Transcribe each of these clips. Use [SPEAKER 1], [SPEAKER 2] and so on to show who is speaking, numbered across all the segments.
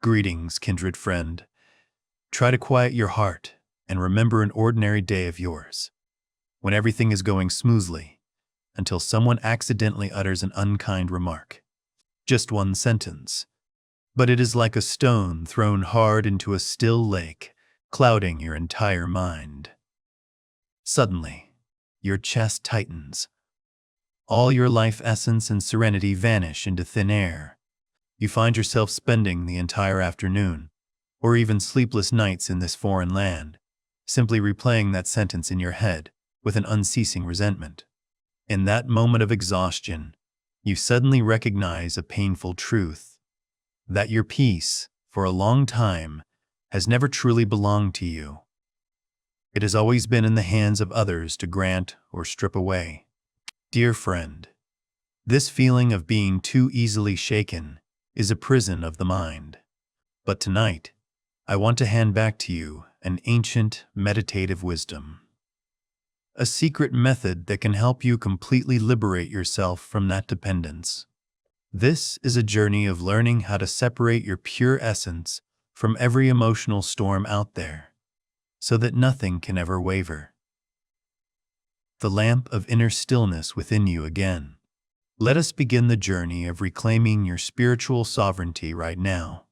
[SPEAKER 1] Greetings, kindred friend. Try to quiet your heart and remember an ordinary day of yours, when everything is going smoothly, until someone accidentally utters an unkind remark. Just one sentence, but it is like a stone thrown hard into a still lake, clouding your entire mind. Suddenly, your chest tightens. All your life essence and serenity vanish into thin air. You find yourself spending the entire afternoon, or even sleepless nights in this foreign land, simply replaying that sentence in your head with an unceasing resentment. In that moment of exhaustion, you suddenly recognize a painful truth, that your peace, for a long time, has never truly belonged to you. It has always been in the hands of others to grant or strip away. Dear friend, this feeling of being too easily shaken is a prison of the mind. But tonight, I want to hand back to you an ancient meditative wisdom, a secret method that can help you completely liberate yourself from that dependence. This is a journey of learning how to separate your pure essence from every emotional storm out there, so that nothing can ever waver. The lamp of inner stillness within you again. Let us begin the journey of reclaiming your spiritual sovereignty right now.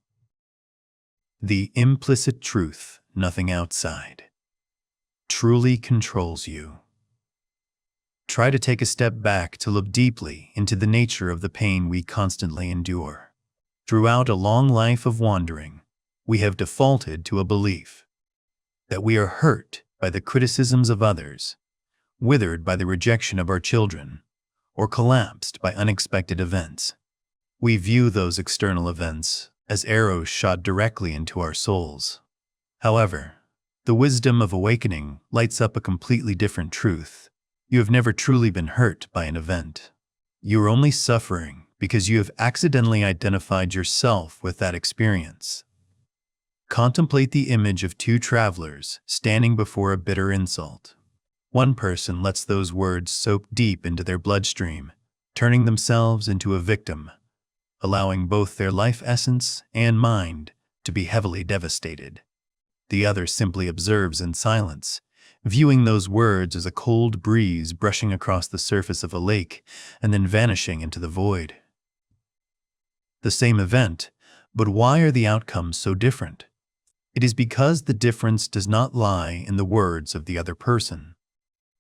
[SPEAKER 1] The implicit truth, nothing outside, truly controls you. Try to take a step back to look deeply into the nature of the pain we constantly endure. Throughout a long life of wandering, we have defaulted to a belief that we are hurt by the criticisms of others, withered by the rejection of our children, or collapsed by unexpected events. We view those external events as arrows shot directly into our souls. However, the wisdom of awakening lights up a completely different truth. You have never truly been hurt by an event. You are only suffering because you have accidentally identified yourself with that experience. Contemplate the image of two travelers standing before a bitter insult. One person lets those words soak deep into their bloodstream, turning themselves into a victim, allowing both their life essence and mind to be heavily devastated. The other simply observes in silence, viewing those words as a cold breeze brushing across the surface of a lake and then vanishing into the void. The same event, but why are the outcomes so different? It is because the difference does not lie in the words of the other person,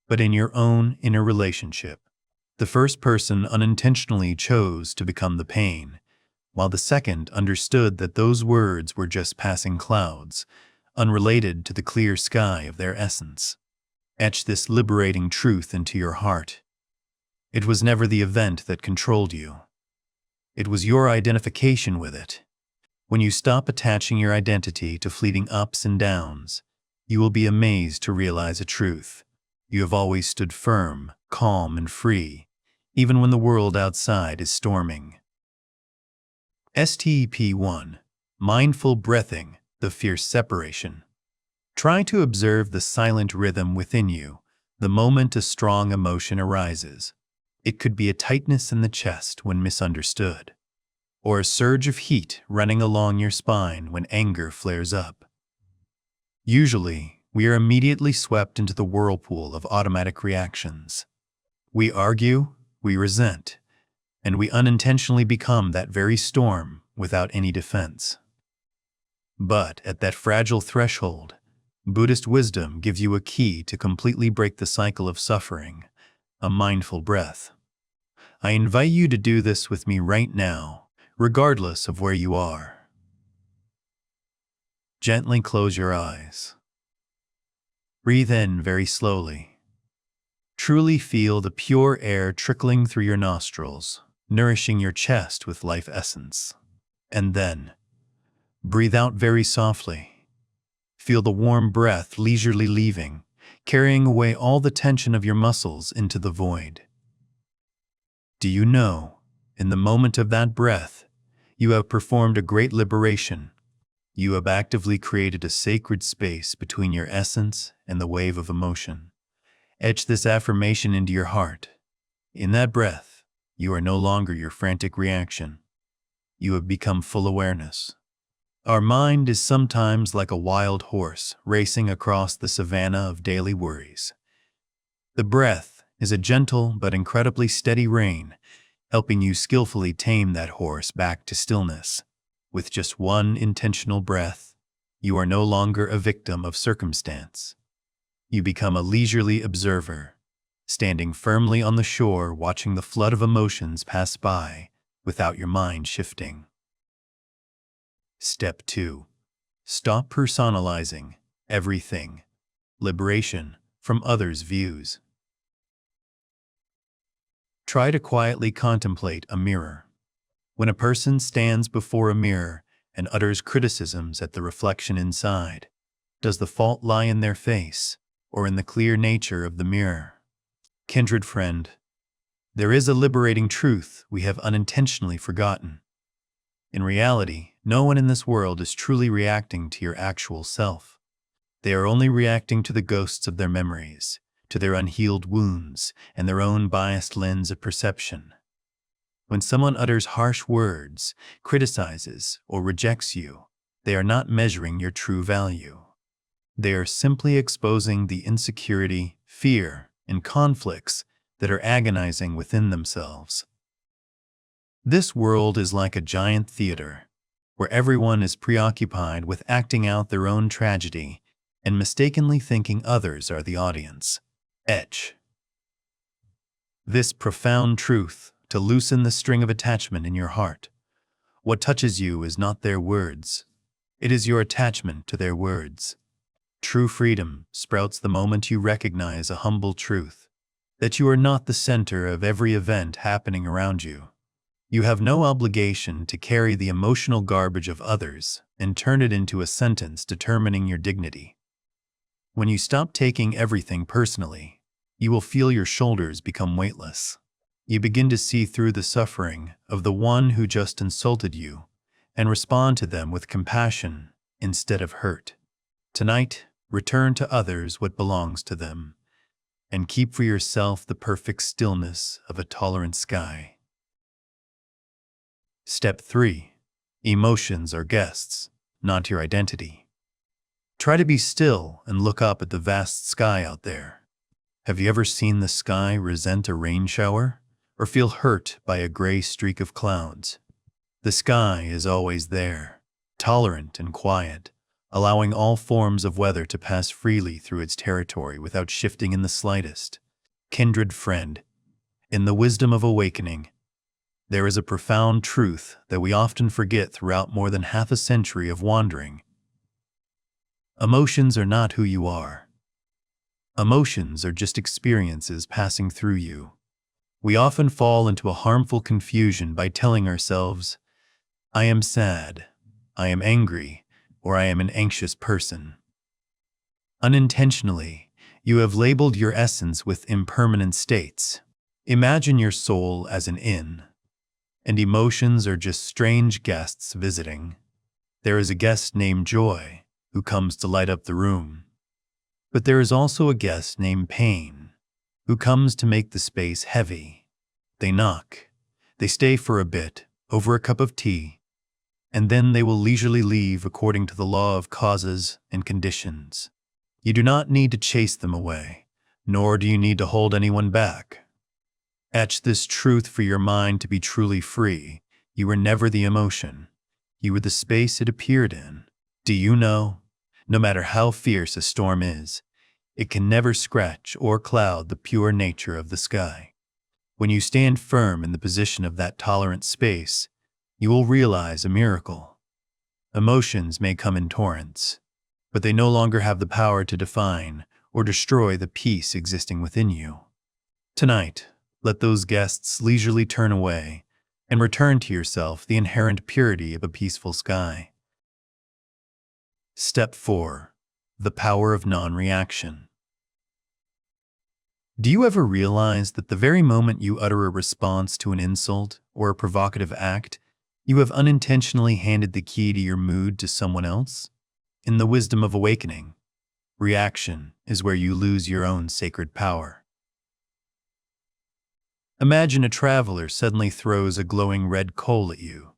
[SPEAKER 1] but in your own inner relationship. The first person unintentionally chose to become the pain, while the second understood that those words were just passing clouds, unrelated to the clear sky of their essence. Etch this liberating truth into your heart. It was never the event that controlled you. It was your identification with it. When you stop attaching your identity to fleeting ups and downs, you will be amazed to realize a truth. You have always stood firm, calm, and free, even when the world outside is storming. Step 1. Mindful breathing, the fierce separation. Try to observe the silent rhythm within you the moment a strong emotion arises. It could be a tightness in the chest when misunderstood, or a surge of heat running along your spine when anger flares up. Usually, we are immediately swept into the whirlpool of automatic reactions. We argue, we resent, and we unintentionally become that very storm without any defense. But at that fragile threshold, Buddhist wisdom gives you a key to completely break the cycle of suffering, a mindful breath. I invite you to do this with me right now, regardless of where you are. Gently close your eyes. Breathe in very slowly. Truly feel the pure air trickling through your nostrils, nourishing your chest with life essence. And then, breathe out very softly. Feel the warm breath leisurely leaving, carrying away all the tension of your muscles into the void. Do you know, in the moment of that breath, you have performed a great liberation. You have actively created a sacred space between your essence and the wave of emotion. Etch this affirmation into your heart. In that breath, you are no longer your frantic reaction. You have become full awareness, Our mind is sometimes like a wild horse racing across the savanna of daily worries. The breath is a gentle but incredibly steady rein, helping you skillfully tame that horse back to stillness. With just one intentional breath, you are no longer a victim of circumstance. You become a leisurely observer, standing firmly on the shore watching the flood of emotions pass by without your mind shifting. Step 2. Stop personalizing everything. Liberation from others' views. Try to quietly contemplate a mirror. When a person stands before a mirror and utters criticisms at the reflection inside, does the fault lie in their face or in the clear nature of the mirror? Kindred friend, there is a liberating truth we have unintentionally forgotten. In reality, no one in this world is truly reacting to your actual self. They are only reacting to the ghosts of their memories, to their unhealed wounds, and their own biased lens of perception. When someone utters harsh words, criticizes, or rejects you, they are not measuring your true value. They are simply exposing the insecurity, fear, and conflicts that are agonizing within themselves. This world is like a giant theater, where everyone is preoccupied with acting out their own tragedy and mistakenly thinking others are the audience. Etch this profound truth to loosen the string of attachment in your heart. What touches you is not their words. It is your attachment to their words. True freedom sprouts the moment you recognize a humble truth, that you are not the center of every event happening around you. You have no obligation to carry the emotional garbage of others and turn it into a sentence determining your dignity. When you stop taking everything personally, you will feel your shoulders become weightless. You begin to see through the suffering of the one who just insulted you and respond to them with compassion instead of hurt. Tonight, return to others what belongs to them, and keep for yourself the perfect stillness of a tolerant sky. Step 3. Emotions are guests, not your identity. Try to be still and look up at the vast sky out there. Have you ever seen the sky resent a rain shower or feel hurt by a gray streak of clouds? The sky is always there, tolerant and quiet, allowing all forms of weather to pass freely through its territory without shifting in the slightest. Kindred friend, in the wisdom of awakening, there is a profound truth that we often forget throughout more than half a century of wandering. Emotions are not who you are. Emotions are just experiences passing through you. We often fall into a harmful confusion by telling ourselves, I am sad, I am angry, or I am an anxious person. Unintentionally, you have labeled your essence with impermanent states. Imagine your soul as an inn, and emotions are just strange guests visiting. There is a guest named Joy who comes to light up the room. But there is also a guest named Pain who comes to make the space heavy. They knock, they stay for a bit, over a cup of tea, and then they will leisurely leave according to the law of causes and conditions. You do not need to chase them away, nor do you need to hold anyone back. Etch this truth for your mind to be truly free. You were never the emotion. You were the space it appeared in. Do you know? No matter how fierce a storm is, it can never scratch or cloud the pure nature of the sky. When you stand firm in the position of that tolerant space, you will realize a miracle. Emotions may come in torrents, but they no longer have the power to define or destroy the peace existing within you. Tonight, let those guests leisurely turn away and return to yourself the inherent purity of a peaceful sky. Step 4. The power of non-reaction. Do you ever realize that the very moment you utter a response to an insult or a provocative act, you have unintentionally handed the key to your mood to someone else? In the wisdom of awakening, reaction is where you lose your own sacred power. Imagine a traveler suddenly throws a glowing red coal at you.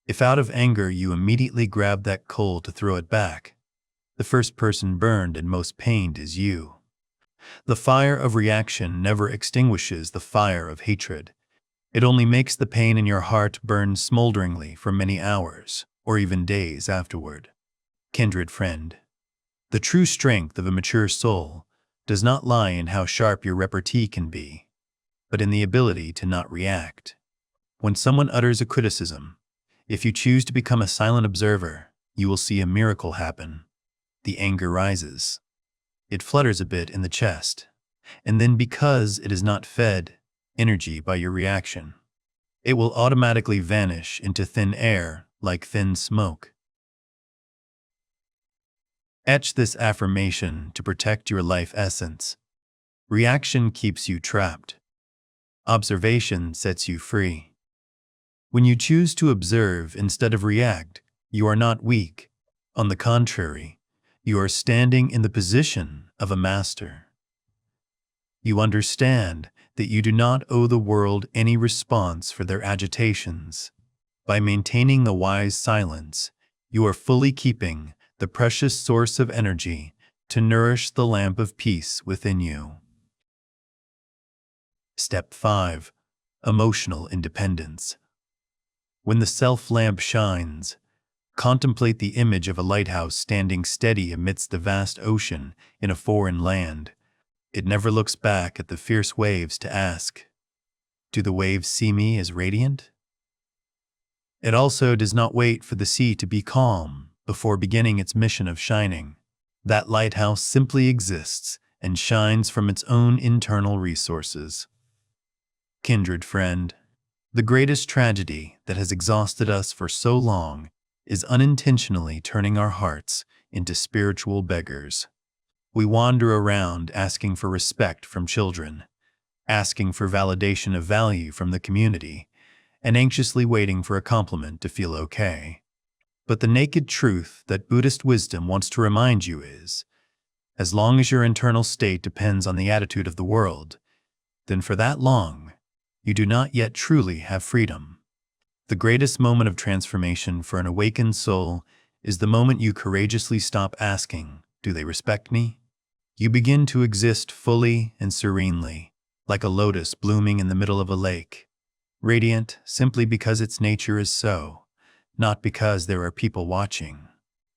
[SPEAKER 1] If out of anger you immediately grab that coal to throw it back, the first person burned and most pained is you. The fire of reaction never extinguishes the fire of hatred. It only makes the pain in your heart burn smolderingly for many hours, or even days afterward. Kindred friend, the true strength of a mature soul does not lie in how sharp your repartee can be, but in the ability to not react. When someone utters a criticism, if you choose to become a silent observer, you will see a miracle happen. The anger rises. It flutters a bit in the chest, and then because it is not fed energy by your reaction, it will automatically vanish into thin air like thin smoke. Etch this affirmation to protect your life essence. Reaction keeps you trapped. Observation sets you free. When you choose to observe instead of react, you are not weak. On the contrary, you are standing in the position of a master. You understand that you do not owe the world any response for their agitations. By maintaining the wise silence, you are fully keeping the precious source of energy to nourish the lamp of peace within you. Step 5. Emotional independence. When the self-lamp shines, contemplate the image of a lighthouse standing steady amidst the vast ocean in a foreign land. It never looks back at the fierce waves to ask, "Do the waves see me as radiant?" It also does not wait for the sea to be calm before beginning its mission of shining. That lighthouse simply exists and shines from its own internal resources. Kindred friend, the greatest tragedy that has exhausted us for so long is unintentionally turning our hearts into spiritual beggars. We wander around asking for respect from children, asking for validation of value from the community, and anxiously waiting for a compliment to feel okay. But the naked truth that Buddhist wisdom wants to remind you is, as long as your internal state depends on the attitude of the world, then for that long, you do not yet truly have freedom. The greatest moment of transformation for an awakened soul is the moment you courageously stop asking, "Do they respect me?" You begin to exist fully and serenely, like a lotus blooming in the middle of a lake, radiant simply because its nature is so, not because there are people watching.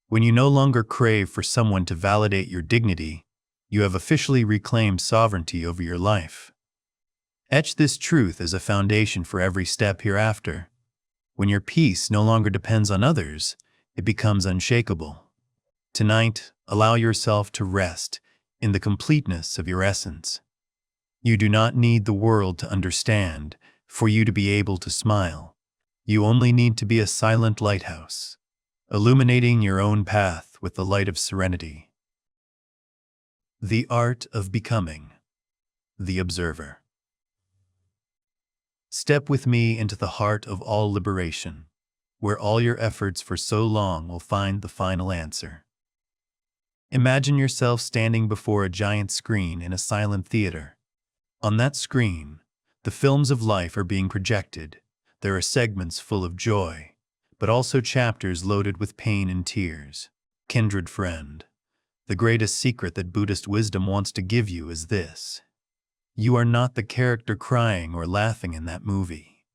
[SPEAKER 1] When you no longer crave for someone to validate your dignity, you have officially reclaimed sovereignty over your life. Etch this truth as a foundation for every step hereafter. When your peace no longer depends on others, it becomes unshakable. Tonight, allow yourself to rest in the completeness of your essence. You do not need the world to understand for you to be able to smile. You only need to be a silent lighthouse, illuminating your own path with the light of serenity. The art of becoming the observer. Step with me into the heart of all liberation, where all your efforts for so long will find the final answer. Imagine yourself standing before a giant screen in a silent theater. On that screen, the films of life are being projected. There are segments full of joy, but also chapters loaded with pain and tears. Kindred friend, the greatest secret that Buddhist wisdom wants to give you is this. You are not the character crying or laughing in that movie.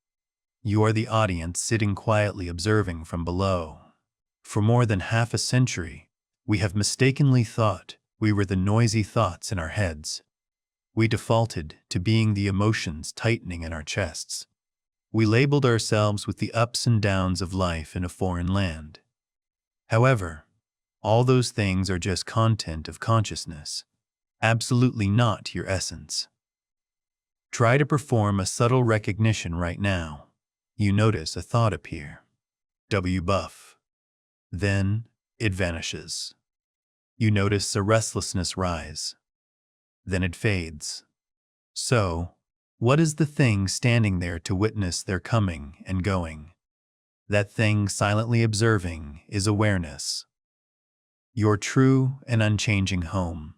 [SPEAKER 1] You are the audience sitting quietly observing from below. For more than half a century, we have mistakenly thought we were the noisy thoughts in our heads. We defaulted to being the emotions tightening in our chests. We labeled ourselves with the ups and downs of life in a foreign land. However, all those things are just content of consciousness, absolutely not your essence. Try to perform a subtle recognition right now. You notice a thought appear. Buff. Then it vanishes. You notice a restlessness rise. Then it fades. So, what is the thing standing there to witness their coming and going? That thing silently observing is awareness. Your true and unchanging home.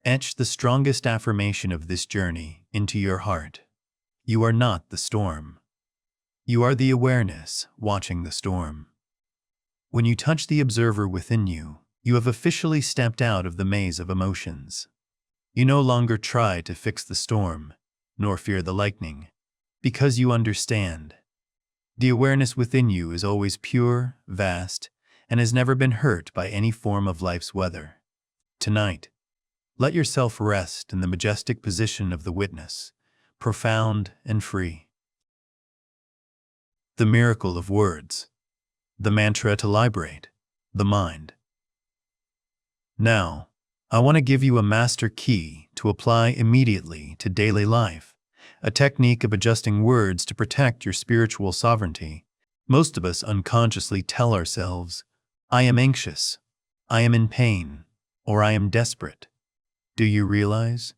[SPEAKER 1] Etch the strongest affirmation of this journey into your heart. You are not the storm. You are the awareness watching the storm. When you touch the observer within you, you have officially stepped out of the maze of emotions. You no longer try to fix the storm, nor fear the lightning, because you understand. The awareness within you is always pure, vast, and has never been hurt by any form of life's weather. Tonight, let yourself rest in the majestic position of the witness, profound and free. The miracle of words, the mantra to liberate the mind. Now, I want to give you a master key to apply immediately to daily life, a technique of adjusting words to protect your spiritual sovereignty. Most of us unconsciously tell ourselves, I am anxious, I am in pain, or I am desperate. Do you realize?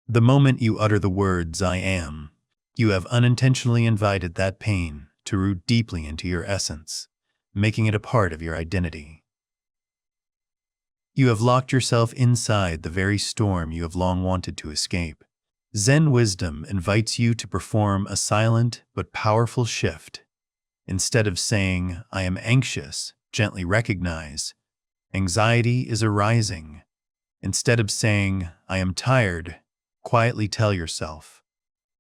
[SPEAKER 1] The moment you utter the words, I am, you have unintentionally invited that pain to root deeply into your essence, making it a part of your identity. You have locked yourself inside the very storm you have long wanted to escape. Zen wisdom invites you to perform a silent but powerful shift. Instead of saying, I am anxious, gently recognize, anxiety is arising. Instead of saying, I am tired, quietly tell yourself,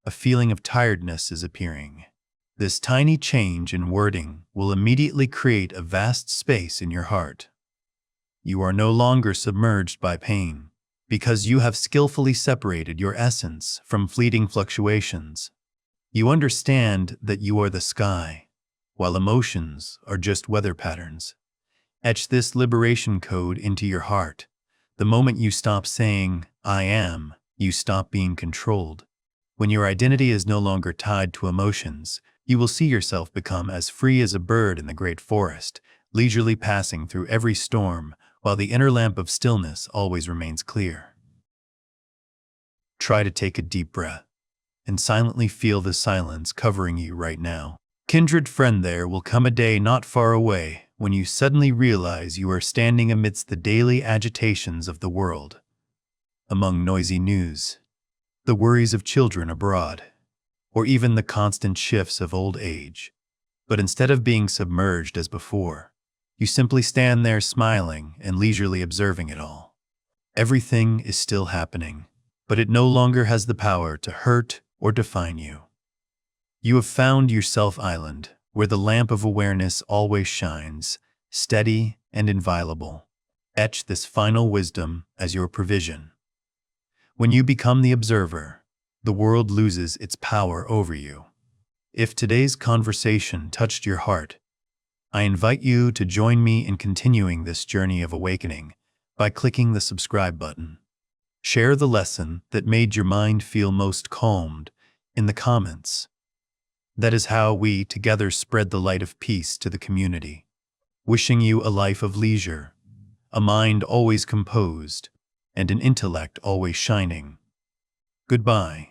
[SPEAKER 1] a feeling of tiredness is appearing. This tiny change in wording will immediately create a vast space in your heart. You are no longer submerged by pain, because you have skillfully separated your essence from fleeting fluctuations. You understand that you are the sky, while emotions are just weather patterns. Etch this liberation code into your heart. The moment you stop saying, I am, you stop being controlled. When your identity is no longer tied to emotions, you will see yourself become as free as a bird in the great forest, leisurely passing through every storm, while the inner lamp of stillness always remains clear. Try to take a deep breath and silently feel the silence covering you right now. Kindred friend, there will come a day not far away when you suddenly realize you are standing amidst the daily agitations of the world, among noisy news, the worries of children abroad, or even the constant shifts of old age. But instead of being submerged as before, you simply stand there smiling and leisurely observing it all. Everything is still happening, but it no longer has the power to hurt or define you. You have found your self-island, where the lamp of awareness always shines, steady and inviolable. Etch this final wisdom as your provision. When you become the observer, the world loses its power over you. If today's conversation touched your heart, I invite you to join me in continuing this journey of awakening by clicking the subscribe button. Share the lesson that made your mind feel most calmed in the comments. That is how we together spread the light of peace to the community. Wishing you a life of leisure, a mind always composed, and an intellect always shining. Goodbye,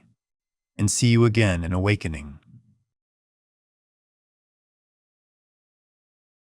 [SPEAKER 1] and see you again in awakening.